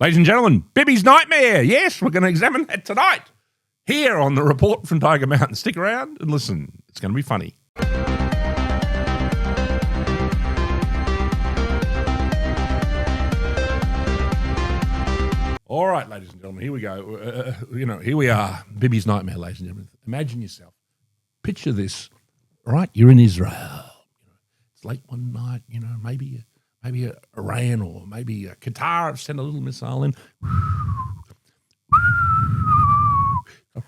Ladies and gentlemen, Bibi's nightmare. Yes, we're going to examine that tonight here on the report from Tiger Mountain. Stick around and listen. It's going to be funny. All right, ladies and gentlemen, here we go. Here we are. Bibi's nightmare, ladies and gentlemen. Imagine yourself. Picture this. All right, you're in Israel. It's late one night. Maybe Iran or maybe Qatar have sent a little missile in,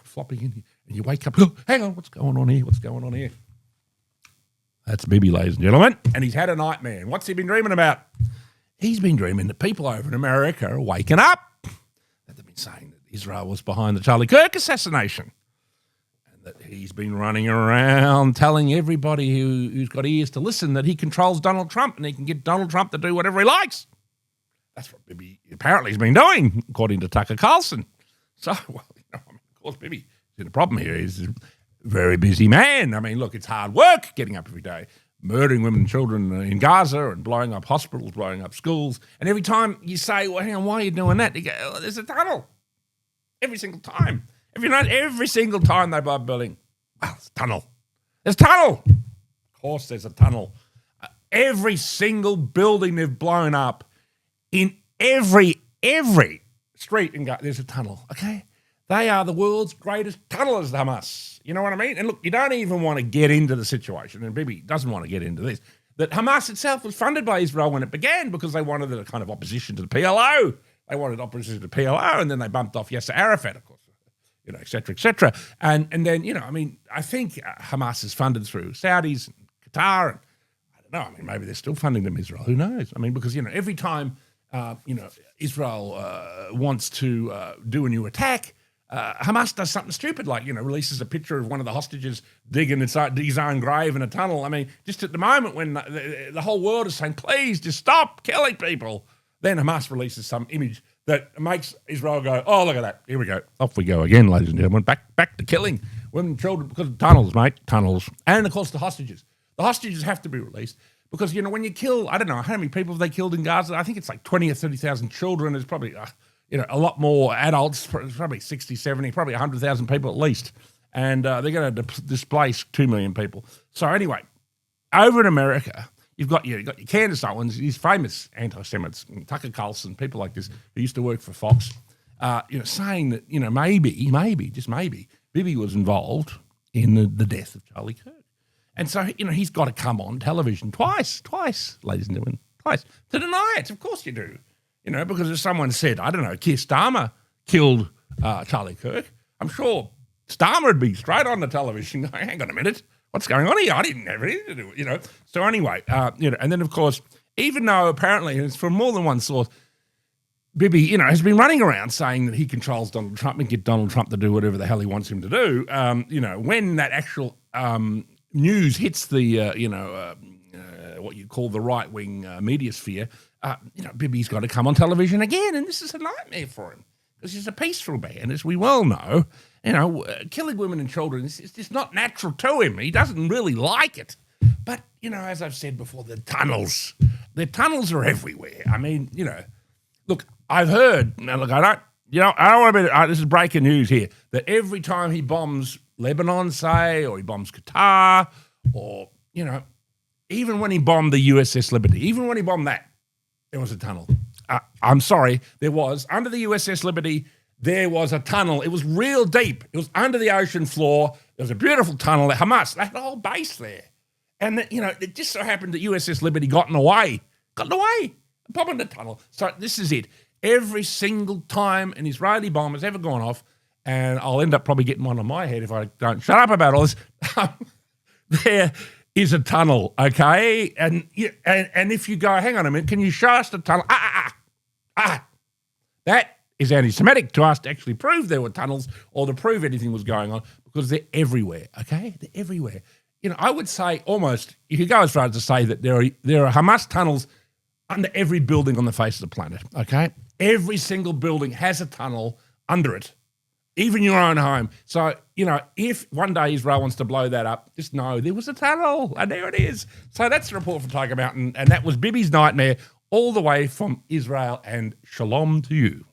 flopping in, and you wake up. Oh, hang on, what's going on here? That's Bibi, ladies and gentlemen, and he's had a nightmare. And what's he been dreaming about? He's been dreaming that people over in America are waking up. That they've been saying that Israel was behind the Charlie Kirk assassination. That he's been running around telling everybody who's got ears to listen that he controls Donald Trump and he can get Donald Trump to do whatever he likes. That's what Bibi apparently has been doing, according to Tucker Carlson. So, of course, Bibi, the problem here is he's a very busy man. I mean, look, it's hard work getting up every day, murdering women and children in Gaza and blowing up hospitals, blowing up schools. And every time you say, well, hang on, why are you doing that? They go, oh, there's a tunnel. Every single time. Every single time they blow up a building, there's a tunnel. There's a tunnel. Of course there's a tunnel. Every single building they've blown up, in every street in Gaza, there's a tunnel, okay? They are the world's greatest tunnelers, Hamas. You know what I mean? And look, you don't even want to get into the situation, and Bibi doesn't want to get into this, that Hamas itself was funded by Israel when it began because they wanted a kind of opposition to the PLO. They wanted opposition to the PLO, and then they bumped off Yasser Arafat, of course. Et cetera, et cetera. And then, I think Hamas is funded through Saudis and Qatar. And I don't know, maybe they're still funding them, Israel. Who knows? Because, every time, Israel wants to do a new attack, Hamas does something stupid, like, releases a picture of one of the hostages digging inside his own grave in a tunnel. Just at the moment when the whole world is saying, please, just stop killing people, then Hamas releases some image that makes Israel go, oh, look at that. Here we go. Off we go again, ladies and gentlemen. Back to killing women and children because of tunnels, mate. Tunnels. And, of course, the hostages. The hostages have to be released because, when you kill, I don't know, how many people have they killed in Gaza? I think it's like 20 or 30,000 children. There's probably, a lot more adults, probably 60, 70, probably 100,000 people at least. And they're going to displace 2 million people. So, anyway, over in America, You've got your Candace Owens, these famous anti-Semites, Tucker Carlson, people like this who used to work for Fox, saying that, maybe, just maybe, Bibi was involved in the death of Charlie Kirk. And so, he's got to come on television twice, ladies and gentlemen, twice, to deny it. Of course you do. Because if someone said, I don't know, Keir Starmer killed Charlie Kirk, I'm sure Starmer would be straight on the television going, hang on a minute. What's going on here? I didn't have anything to do with it, So anyway, and then, of course, even though apparently it's from more than one source, Bibi, has been running around saying that he controls Donald Trump and get Donald Trump to do whatever the hell he wants him to do, when that actual news hits the, what you call the right-wing media sphere, Bibi's got to come on television again, and this is a nightmare for him because he's a peaceful man, as we well know. Killing women and children is just not natural to him. He doesn't really like it. But, as I've said before, the tunnels are everywhere. Look, I've heard, I don't want to be, this is breaking news here, that every time he bombs Lebanon, say, or he bombs Qatar, or, even when he bombed the USS Liberty, even when he bombed that, there was a tunnel. I'm sorry, there was. Under the USS Liberty, there was a tunnel. It was real deep. It was under the ocean floor. There was a beautiful tunnel. Hamas, they had a whole base there. And, it just so happened that USS Liberty got in the way. Bombing the tunnel. So this is it. Every single time an Israeli bomb has ever gone off, and I'll end up probably getting one on my head if I don't shut up about all this, there is a tunnel, okay? And if you go, hang on a minute, can you show us the tunnel? That is anti-Semitic to us to actually prove there were tunnels or to prove anything was going on because they're everywhere, okay? They're everywhere. I would say almost, you could go as far as to say that there are Hamas tunnels under every building on the face of the planet, okay? Every single building has a tunnel under it, even your own home. So, if one day Israel wants to blow that up, just know there was a tunnel, and there it is. So that's the report from Tiger Mountain, and that was Bibi's nightmare all the way from Israel, and shalom to you.